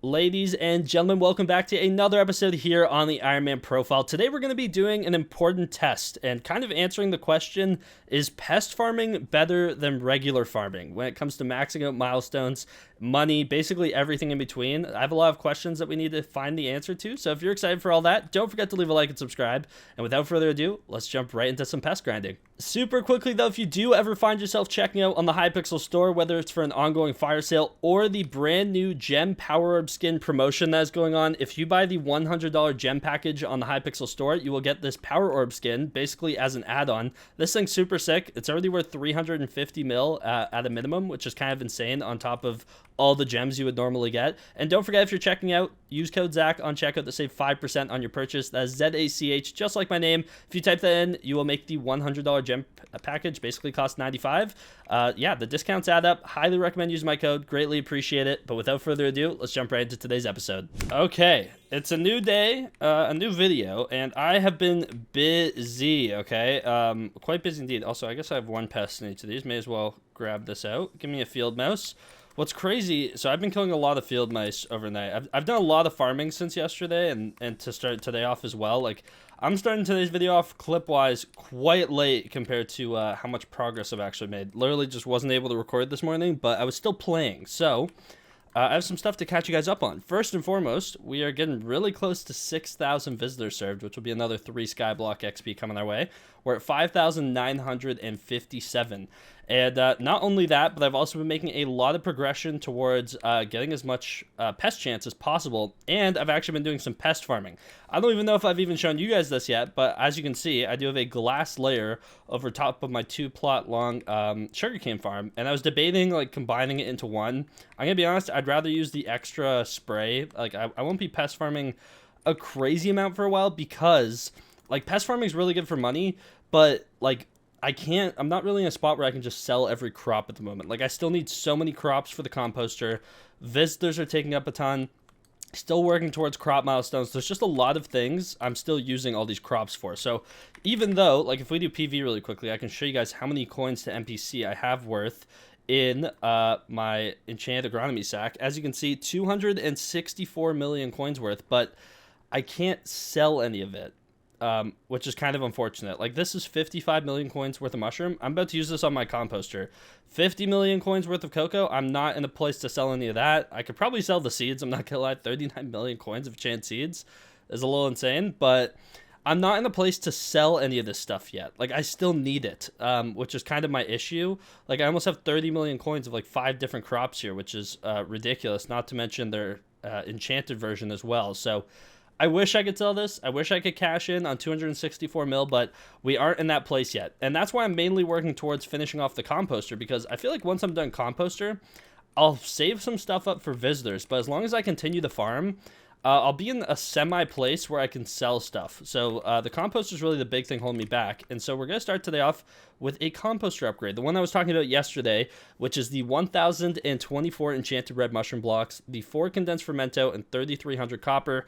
Ladies and gentlemen, welcome back to another episode here on the Ironman Profile. Today we're going to be doing an important test and kind of answering the question, is pest farming better than regular farming when it comes to maxing out milestones, money, basically everything in between? I have a lot of questions that we need to find the answer to, so if you're excited for all that, don't forget to leave a like and subscribe. And without further ado, let's jump right into some pest grinding. Super quickly though, if you do ever find yourself checking out on the Hypixel store, whether it's for an ongoing fire sale or the brand new gem power orb skin promotion that is going on, if you buy the $100 gem package on the Hypixel store, you will get this power orb skin basically as an add-on. This thing's super sick. It's already worth 350 mil at a minimum, which is kind of insane on top of all the gems you would normally get. And don't forget, if you're checking out, use code Zach on checkout to save 5% on your purchase. That's ZACH, just like my name. If you type that in, you will make the $100 gem package basically cost $95. Yeah, the discounts add up. Highly recommend using my code. Greatly appreciate it. But without further ado, let's jump right into today's episode. Okay, it's a new day, a new video, and I have been busy, okay? Quite busy indeed. Also, I guess I have one pest in each of these. May as well grab this out. Give me a field mouse. What's crazy, so I've been killing a lot of field mice overnight. I've done a lot of farming since yesterday, and to start today off as well. Like, I'm starting today's video off clip-wise quite late compared to how much progress I've actually made. Literally just wasn't able to record this morning, but I was still playing. So, I have some stuff to catch you guys up on. First and foremost, we are getting really close to 6,000 visitors served, which will be another 3 Skyblock XP coming our way. We're at 5,957. And not only that, but I've also been making a lot of progression towards getting as much pest chance as possible. And I've actually been doing some pest farming. I don't even know if I've even shown you guys this yet, but as you can see, I do have a glass layer over top of my 2-plot long sugarcane farm. And I was debating like combining it into one. I'm going to be honest, I'd rather use the extra spray. Like I won't be pest farming a crazy amount for a while because like pest farming is really good for money, but like I'm not really in a spot where I can just sell every crop at the moment. Like, I still need so many crops for the composter. Visitors are taking up a ton. Still working towards crop milestones. There's just a lot of things I'm still using all these crops for. So, even though, like, if we do PV really quickly, I can show you guys how many coins to NPC I have worth in my enchanted agronomy sack. As you can see, 264 million coins worth, but I can't sell any of it. Which is kind of unfortunate. Like, this is 55 million coins worth of mushroom. I'm about to use this on my composter. 50 million coins worth of cocoa. I'm not in a place to sell any of that. I could probably sell the seeds. I'm not gonna lie. 39 million coins of enchanted seeds is a little insane, but I'm not in a place to sell any of this stuff yet. Like, I still need it, which is kind of my issue. Like, I almost have 30 million coins of like 5 different crops here, which is ridiculous. Not to mention their enchanted version as well. So I wish I could sell this. I wish I could cash in on 264 mil, but we aren't in that place yet. And that's why I'm mainly working towards finishing off the composter, because I feel like once I'm done composter, I'll save some stuff up for visitors. But as long as I continue the farm, I'll be in a semi-place where I can sell stuff. So the composter is really the big thing holding me back. And so we're going to start today off with a composter upgrade. The one I was talking about yesterday, which is the 1,024 enchanted red mushroom blocks, the 4 condensed fermento, and 3,300 copper.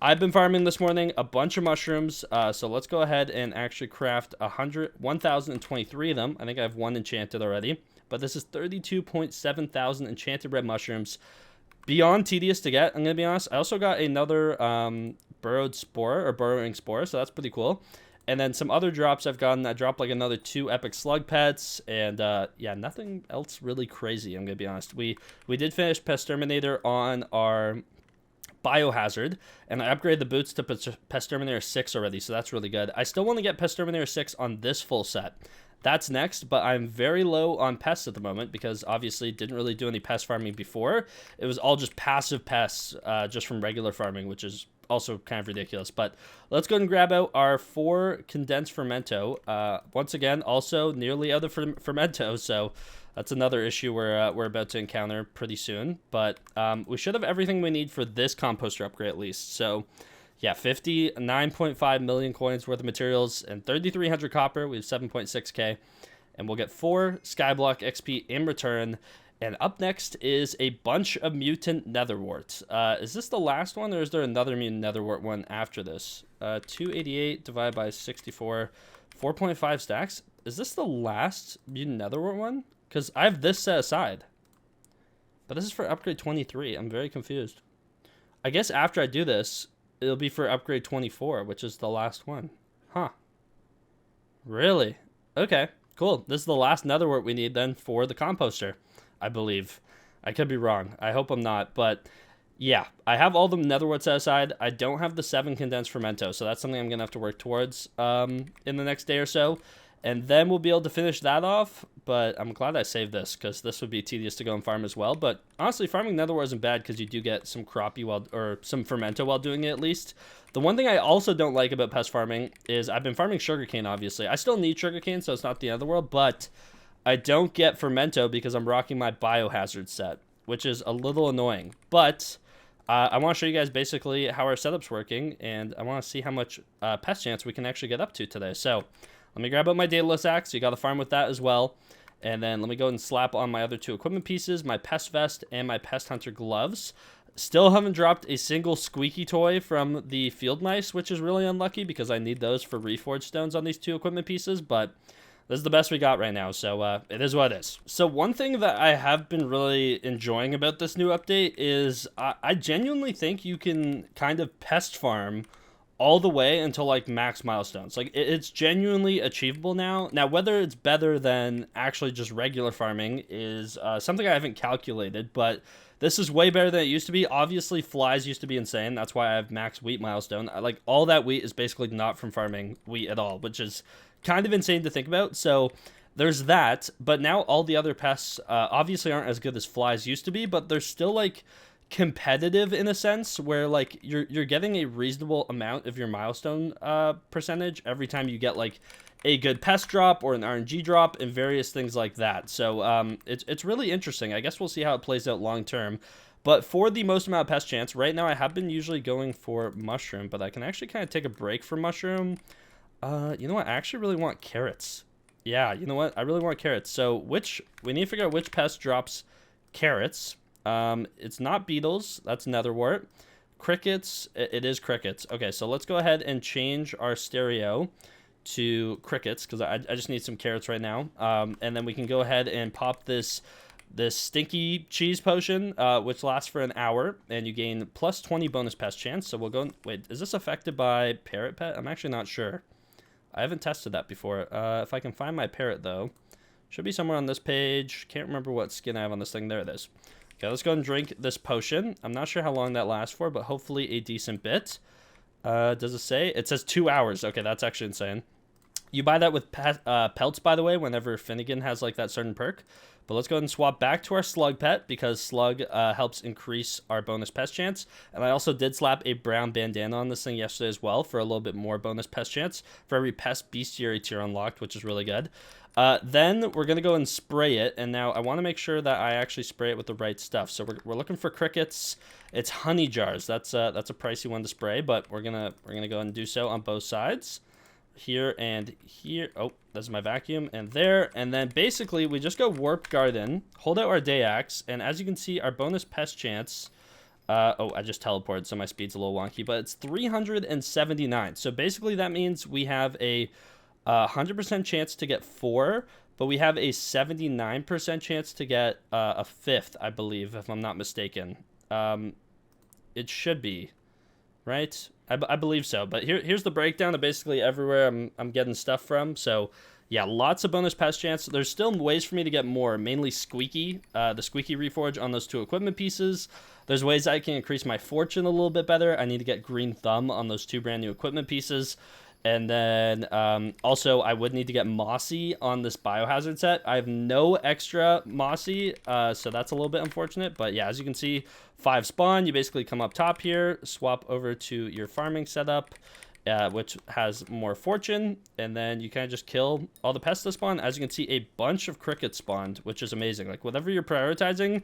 I've been farming this morning a bunch of mushrooms, so let's go ahead and actually craft 1,023 of them. I think I have 1 enchanted already, but this is 32.7 thousand enchanted red mushrooms. Beyond tedious to get, I'm going to be honest. I also got another burrowing spore, so that's pretty cool. And then some other drops I've gotten. I dropped like another 2 epic slug pets, and yeah, nothing else really crazy, I'm going to be honest. We did finish Pest Terminator on our Biohazard, and I upgraded the boots to Pest Terminator 6 already, so that's really good. I still want to get Pest Terminator 6 on this full set. That's next, but I'm very low on pests at the moment because obviously didn't really do any pest farming before. It was all just passive pests just from regular farming, which is also kind of ridiculous. But let's go and grab out our 4 condensed fermento. Once again, also nearly out of fermento, so that's another issue we're about to encounter pretty soon. But we should have everything we need for this composter upgrade at least. So yeah, 59.5 million coins worth of materials and 3,300 copper. We have 7.6k. And we'll get 4 Skyblock XP in return. And up next is a bunch of mutant netherworts. Is this the last one, or is there another mutant netherwort one after this? 288 divided by 64, 4.5 stacks. Is this the last mutant netherwort one? Because I have this set aside. But this is for upgrade 23. I'm very confused. I guess after I do this, it'll be for upgrade 24, which is the last one. Huh. Really? Okay, cool. This is the last nether wart we need then for the composter, I believe. I could be wrong. I hope I'm not, but yeah, I have all the nether wart set aside. I don't have the 7 condensed fermento, so that's something I'm going to have to work towards in the next day or so. And then we'll be able to finish that off, but I'm glad I saved this, because this would be tedious to go and farm as well. But honestly, farming nether wart isn't bad, because you do get some crappie or some fermento while doing it at least. The one thing I also don't like about pest farming is I've been farming sugarcane, obviously. I still need sugarcane, so it's not the end of the world, but I don't get fermento because I'm rocking my biohazard set, which is a little annoying. But I want to show you guys basically how our setup's working, and I want to see how much pest chance we can actually get up to today. So let me grab out my Daedalus axe. You got to farm with that as well. And then let me go and slap on my other 2 equipment pieces, my pest vest and my pest hunter gloves. Still haven't dropped a single squeaky toy from the field mice, which is really unlucky because I need those for reforged stones on these 2 equipment pieces, but this is the best we got right now, so it is what it is. So one thing that I have been really enjoying about this new update is I genuinely think you can kind of pest farm all the way until like max milestones. Like it's genuinely achievable now. Now, whether it's better than actually just regular farming is something I haven't calculated, but this is way better than it used to be. Obviously, flies used to be insane. That's why I have max wheat milestone. Like all that wheat is basically not from farming wheat at all, which is kind of insane to think about. So there's that, but now all the other pests obviously aren't as good as flies used to be, but they're still like competitive in a sense where like you're getting a reasonable amount of your milestone percentage every time you get like a good pest drop or an RNG drop and various things like that. So it's really interesting. I guess we'll see how it plays out long term. But for the most amount of pest chance, right now I have been usually going for mushroom, but I can actually kind of take a break from mushroom. You know what? I actually really want carrots. Yeah, you know what? I really want carrots. So we need to figure out which pest drops carrots. It's not beetles. That's netherwort. Crickets. It is crickets. Okay, so let's go ahead and change our stereo to crickets because I just need some carrots right now. And then we can go ahead and pop this stinky cheese potion, which lasts for an hour, and you gain plus 20 bonus pest chance. So we'll go. Wait, is this affected by parrot pet? I'm actually not sure. I haven't tested that before. If I can find my parrot though, should be somewhere on this page. Can't remember what skin I have on this thing. There it is. Okay, let's go and drink this potion. I'm not sure how long that lasts for, but hopefully a decent bit. Does it say? It says 2 hours. Okay, that's actually insane. You buy that with pelts, by the way, whenever Finnegan has like that certain perk. But let's go ahead and swap back to our slug pet because slug helps increase our bonus pest chance. And I also did slap a brown bandana on this thing yesterday as well for a little bit more bonus pest chance for every pest bestiary tier unlocked, which is really good. Then we're going to go and spray it. And now I want to make sure that I actually spray it with the right stuff. So we're looking for crickets. It's honey jars. That's a pricey one to spray, but we're going to go and do so on both sides. Here and here. Oh, that's my vacuum. And there. And then basically we just go warp garden, hold out our day axe, and as you can see, our bonus pest chance. Oh, I just teleported, so my speed's a little wonky, but it's 379. So basically that means we have a 100% chance to get 4, but we have a 79% chance to get a 5th, I believe, if I'm not mistaken. It should be, right? I believe so, but here's the breakdown of basically everywhere I'm getting stuff from. So yeah, lots of bonus pest chance. There's still ways for me to get more, mainly squeaky, the squeaky reforge on those 2 equipment pieces. There's ways I can increase my fortune a little bit better. I need to get green thumb on those 2 brand new equipment pieces. And then also I would need to get mossy on this biohazard set. I have no extra mossy, so that's a little bit unfortunate. But yeah, as you can see, 5 spawn. You basically come up top here, swap over to your farming setup, which has more fortune, and then you kind of just kill all the pests that spawn. As you can see, a bunch of crickets spawned, which is amazing. Like whatever you're prioritizing,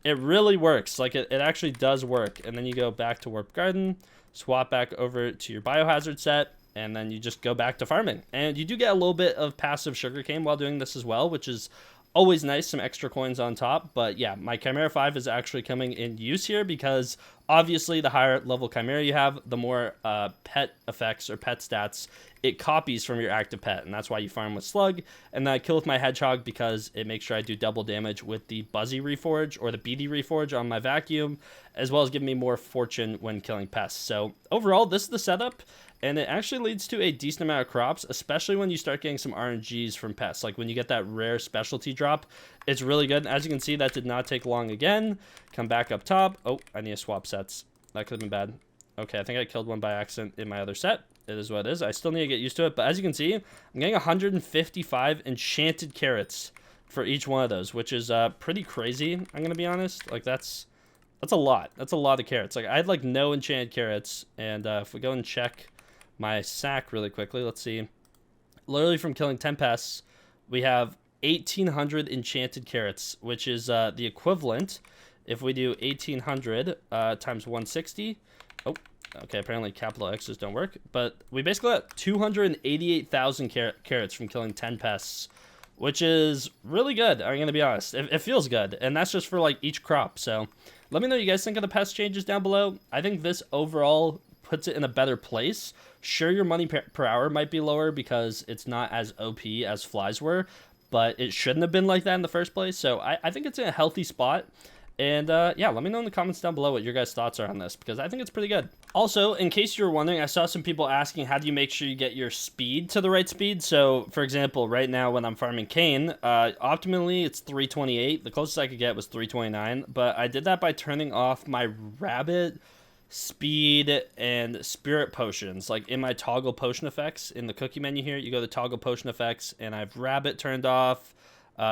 it really works. Like it actually does work. And then you go back to warp garden, swap back over to your biohazard set, and then you just go back to farming. And you do get a little bit of passive sugarcane while doing this as well, which is always nice, some extra coins on top. But yeah, my Chimera 5 is actually coming in use here because Obviously, the higher level Chimera you have, the more pet effects or pet stats it copies from your active pet, and that's why you farm with Slug. And then I kill with my Hedgehog because it makes sure I do double damage with the Buzzy Reforge or the BD Reforge on my Vacuum, as well as giving me more fortune when killing pests. So overall, this is the setup, and it actually leads to a decent amount of crops, especially when you start getting some RNGs from pests. Like when you get that rare specialty drop, it's really good. As you can see, that did not take long again. Come back up top. Oh, I need to swap sets. That could have been bad. Okay, I think I killed one by accident in my other set. It is what it is. I still need to get used to it, but as you can see, I'm getting 155 enchanted carrots for each one of those, which is pretty crazy, I'm gonna be honest. Like that's a lot. That's a lot of carrots. Like I had like no enchanted carrots, and if we go and check my sack really quickly, let's see. Literally from killing 10 pests, we have 1,800 enchanted carrots, which is the equivalent. If we do 1,800 times 160, oh, okay, apparently capital X's don't work, but we basically got 288,000 carrots from killing 10 pests, which is really good. I'm gonna be honest, it feels good, and that's just for like each crop. So let me know what you guys think of the pest changes down below. I think this overall puts it in a better place. Sure, your money per hour might be lower because it's not as OP as flies were, but it shouldn't have been like that in the first place. So I think it's in a healthy spot. And yeah, let me know in the comments down below what your guys' thoughts are on this, because I think it's pretty good. Also, in case you were wondering, I saw some people asking, how do you make sure you get your speed to the right speed? So, for example, right now when I'm farming cane, optimally it's 328. The closest I could get was 329, but I did that by turning off my rabbit, speed, and spirit potions. Like in my toggle potion effects, in the cookie menu here, you go to toggle potion effects, and I have rabbit turned off,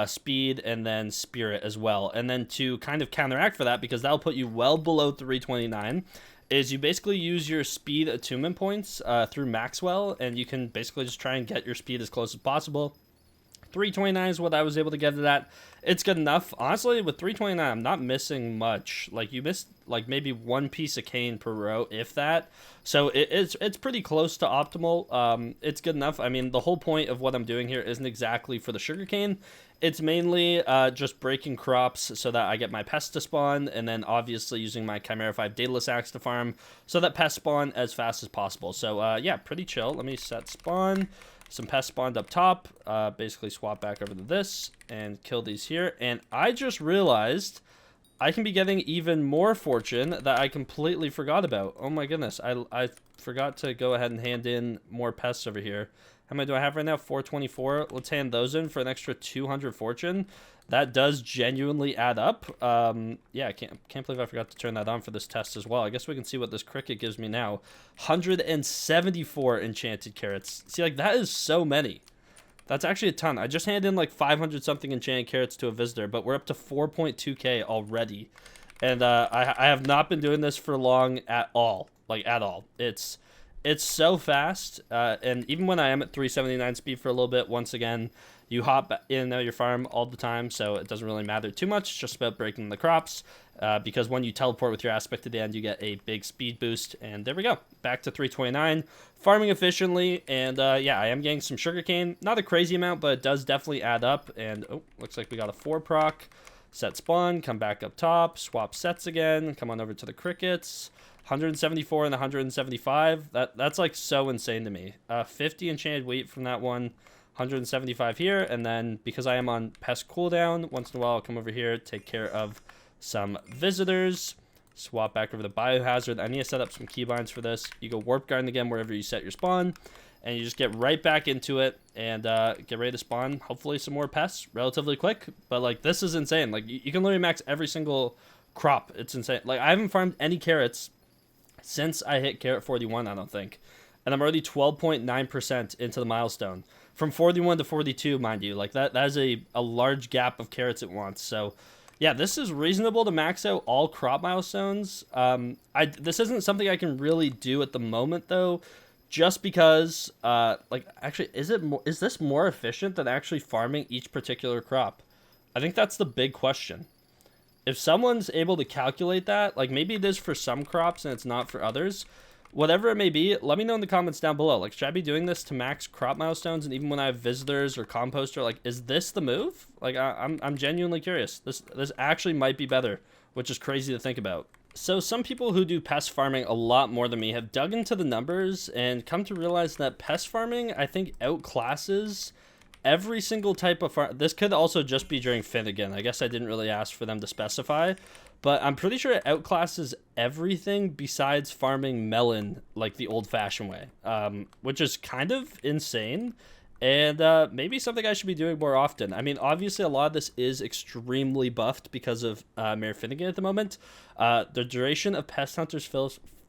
speed, and then spirit as well. And then to kind of counteract for that, because that'll put you well below 329, is you basically use your speed attunement points through Maxwell, and you can basically just try and get your speed as close as possible. 329 is what I was able to get to that. It's good enough. Honestly, with 329, I'm not missing much. Like, you missed, like, maybe one piece of cane per row, if that. So it's pretty close to optimal. It's good enough. I mean, the whole point of what I'm doing here isn't exactly for the sugarcane. It's mainly just breaking crops so that I get my pests to spawn, and then obviously using my Chimera 5 Daedalus Axe to farm so that pests spawn as fast as possible. So, yeah, pretty chill. Let me set spawn. Some pests spawned up top, basically swap back over to this and kill these here. And I just realized I can be getting even more fortune that I completely forgot about. Oh my goodness, I forgot to go ahead and hand in more pests over here. How many do I have right now? 424. Let's hand those in for an extra 200 fortune. That does genuinely add up. Yeah, I can't believe I forgot to turn that on for this test as well. I guess we can see what this cricket gives me now. 174 enchanted carrots. See, like, that is so many. That's actually a ton. I just handed in like 500 something enchanted carrots to a visitor, but we're up to 4.2k already. And I have not been doing this for long at all. Like, at all. It's so fast, and even when I am at 379 speed for a little bit, once again, you hop in and out of your farm all the time, so it doesn't really matter too much. It's just about breaking the crops, because when you teleport with your aspect to the end, you get a big speed boost, and there we go. Back to 329, farming efficiently, and yeah, I am getting some sugarcane. Not a crazy amount, but it does definitely add up, and oh, looks like we got a 4 proc. Set spawn, come back up top, swap sets again, come on over to the crickets. 174 and 175. That's like so insane to me. 50 enchanted wheat from that one. 175 here, and then because I am on pest cooldown, once in a while I'll come over here, take care of some visitors. Swap back over to biohazard. I need to set up some keybinds for this. You go warp garden again wherever you set your spawn, and you just get right back into it and get ready to spawn hopefully some more pests relatively quick. But like, this is insane. Like, you can literally max every single crop. It's insane. Like, I haven't farmed any carrots since I hit carrot 41, I don't think. And I'm already 12.9% into the milestone. From 41 to 42, mind you. Like, that is a large gap of carrots at once. So, yeah, this is reasonable to max out all crop milestones. This isn't something I can really do at the moment, though. Just because, like, actually, is this more efficient than actually farming each particular crop? I think that's the big question. If someone's able to calculate that, like maybe it is for some crops and it's not for others, whatever it may be, let me know in the comments down below. Like, should I be doing this to max crop milestones? And even when I have visitors or composter, like, is this the move? Like, I'm genuinely curious. This actually might be better, which is crazy to think about. So some people who do pest farming a lot more than me have dug into the numbers and come to realize that pest farming, I think, outclasses every single type of farm. This could also just be during Finnegan. I guess I didn't really ask for them to specify, but I'm pretty sure it outclasses everything besides farming melon like the old-fashioned way, which is kind of insane. And maybe something I should be doing more often. I mean, obviously, a lot of this is extremely buffed because of Mayor Finnegan at the moment. The duration of Pest Hunter's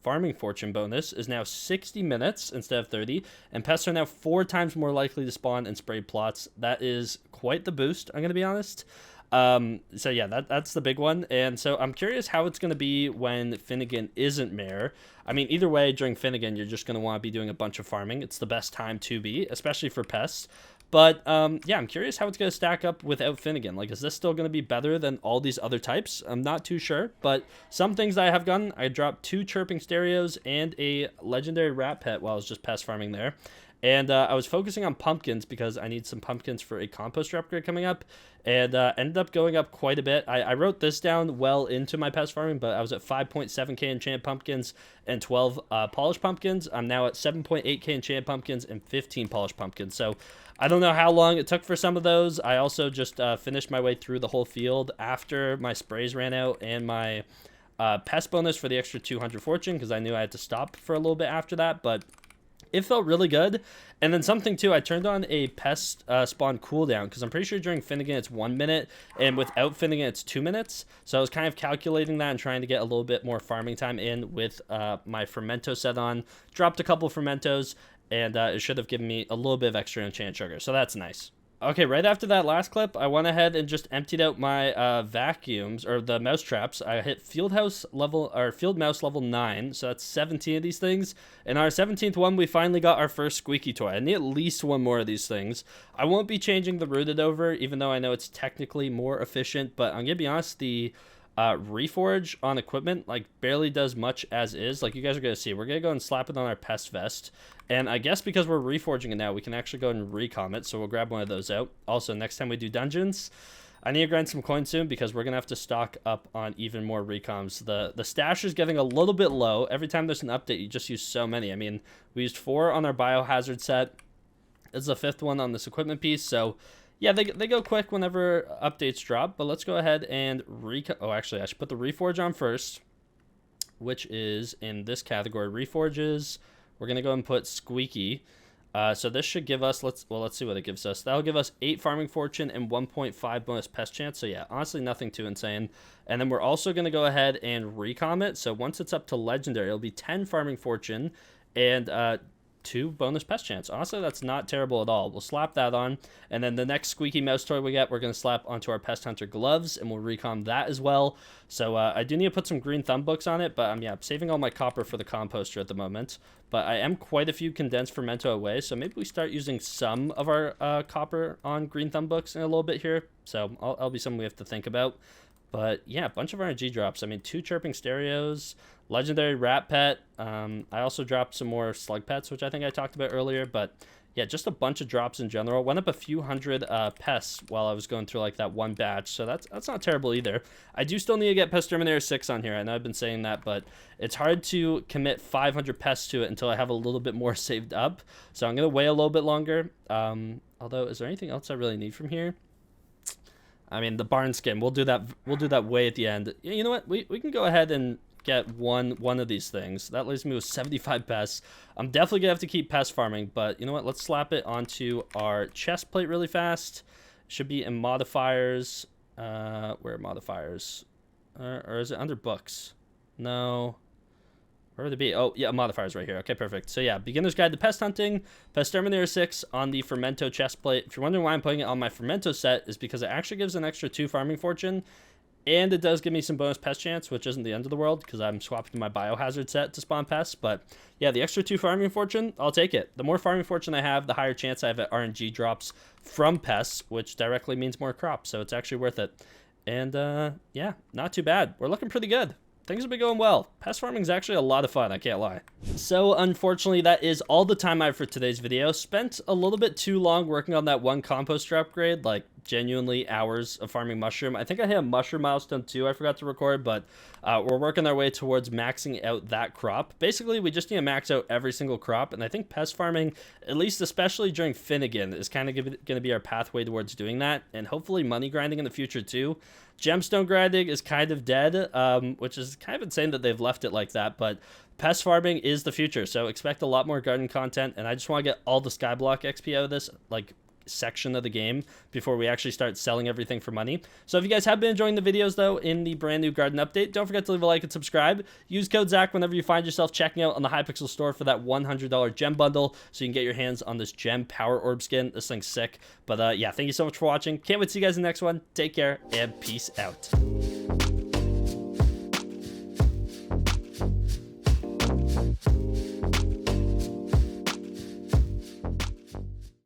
farming fortune bonus is now 60 minutes instead of 30, and pests are now 4 times more likely to spawn in sprayed plots. That is quite the boost, I'm going to be honest. So yeah, that's the big one. And so I'm curious how it's going to be when Finnegan isn't mayor. I mean, either way, during Finnegan, you're just going to want to be doing a bunch of farming. It's the best time to be, especially for pests. But yeah, I'm curious how it's going to stack up without Finnegan. Like, is this still going to be better than all these other types? I'm not too sure, but some things I have done, I dropped 2 chirping stereos and a legendary rat pet while I was just pest farming there. And I was focusing on pumpkins because I need some pumpkins for a composter upgrade coming up, and ended up going up quite a bit. I wrote this down well into my pest farming, but I was at 5.7k enchanted pumpkins and 12 polished pumpkins. I'm now at 7.8k enchanted pumpkins and 15 polished pumpkins. So I don't know how long it took for some of those. I also just finished my way through the whole field after my sprays ran out and my pest bonus for the extra 200 fortune, because I knew I had to stop for a little bit after that, but it felt really good. And then something too, I turned on a pest spawn cooldown, because I'm pretty sure during Finnegan it's 1 minute, and without Finnegan it's 2 minutes. So I was kind of calculating that and trying to get a little bit more farming time in with my fermento set on. Dropped a couple fermentos, and it should have given me a little bit of extra enchanted sugar. So that's nice. Okay, right after that last clip, I went ahead and just emptied out my vacuums, or the mouse traps. I hit field mouse level 9, so that's 17 of these things. And our 17th one, we finally got our first squeaky toy. I need at least 1 more of these things. I won't be changing the rooted over, even though I know it's technically more efficient, but I'm gonna be honest, the reforge on equipment like barely does much as is. Like, you guys are gonna see, we're gonna go and slap it on our pest vest, and I guess because we're reforging it now, we can actually go and recom it, so we'll grab one of those out. Also, next time we do dungeons, I need to grind some coins soon, because we're gonna have to stock up on even more recoms. The stash is getting a little bit low. Every time there's an update, you just use so many. I mean, we used 4 on our biohazard set. It's the 5th one on this equipment piece, so yeah, they go quick whenever updates drop. But let's go ahead and oh, actually, I should put the reforge on first, which is in this category, reforges. We're gonna go and put squeaky. So this should give us, let's see what it gives us. That'll give us 8 farming fortune and 1.5 bonus pest chance. So yeah, honestly, nothing too insane. And then we're also gonna go ahead and recom it. So once it's up to legendary, it'll be 10 farming fortune and 2 bonus pest chance. Honestly, that's not terrible at all. We'll slap that on, and then the next squeaky mouse toy we get, we're going to slap onto our pest hunter gloves, and we'll recom that as well. So I do need to put some green thumb books on it, but yeah, I'm saving all my copper for the composter at the moment. But I am quite a few condensed fermento away, so maybe we start using some of our copper on green thumb books in a little bit here. So I'll be something we have to think about. But yeah, a bunch of RNG drops. I mean, 2 chirping stereos, legendary rat pet. I also dropped some more slug pets, which I think I talked about earlier. But yeah, just a bunch of drops in general. Went up a few hundred pests while I was going through like that one batch. So that's not terrible either. I do still need to get Pest Terminator 6 on here. I know I've been saying that, but it's hard to commit 500 pests to it until I have a little bit more saved up. So I'm going to wait a little bit longer. Although, is there anything else I really need from here? I mean, the barn skin, we'll do that way at the end. You know what? We can go ahead and get one of these things. That leaves me with 75 pests. I'm definitely gonna have to keep pest farming, but you know what? Let's slap it onto our chest plate really fast. Should be in modifiers. Where are modifiers? Or is it under books? No. Where would it be? Oh, yeah, modifiers right here. Okay, perfect. So yeah, Beginner's Guide to Pest Hunting, Pest Terminator 6 on the Fermento chest plate. If you're wondering why I'm putting it on my Fermento set, is because it actually gives an extra 2 farming fortune, and it does give me some bonus pest chance, which isn't the end of the world, because I'm swapping to my biohazard set to spawn pests. But yeah, the extra 2 farming fortune, I'll take it. The more farming fortune I have, the higher chance I have at RNG drops from pests, which directly means more crops, so it's actually worth it. And yeah, not too bad. We're looking pretty good. things have been going well. Pest farming is actually a lot of fun, I can't lie. So unfortunately, that is all the time I have for today's video. Spent a little bit too long working on that one composter upgrade, like genuinely hours of farming mushroom. I think I hit a mushroom milestone too, I forgot to record, but we're working our way towards maxing out that crop. Basically, we just need to max out every single crop, and I think pest farming, at least especially during Finnegan, is kind of going to be our pathway towards doing that, and hopefully money grinding in the future too. Gemstone grinding is kind of dead, which is kind of insane that they've left it like that, but pest farming is the future, so expect a lot more garden content, and I just want to get all the Skyblock XP out of this, like, section of the game before we actually start selling everything for money. So if you guys have been enjoying the videos though in the brand new garden update, don't forget to leave a like and subscribe. Use code Zach whenever you find yourself checking out on the Hypixel store for that $100 gem bundle so you can get your hands on this gem power orb skin. This thing's sick. But yeah, thank you so much for watching. Can't wait to see you guys in the next one. Take care and peace out.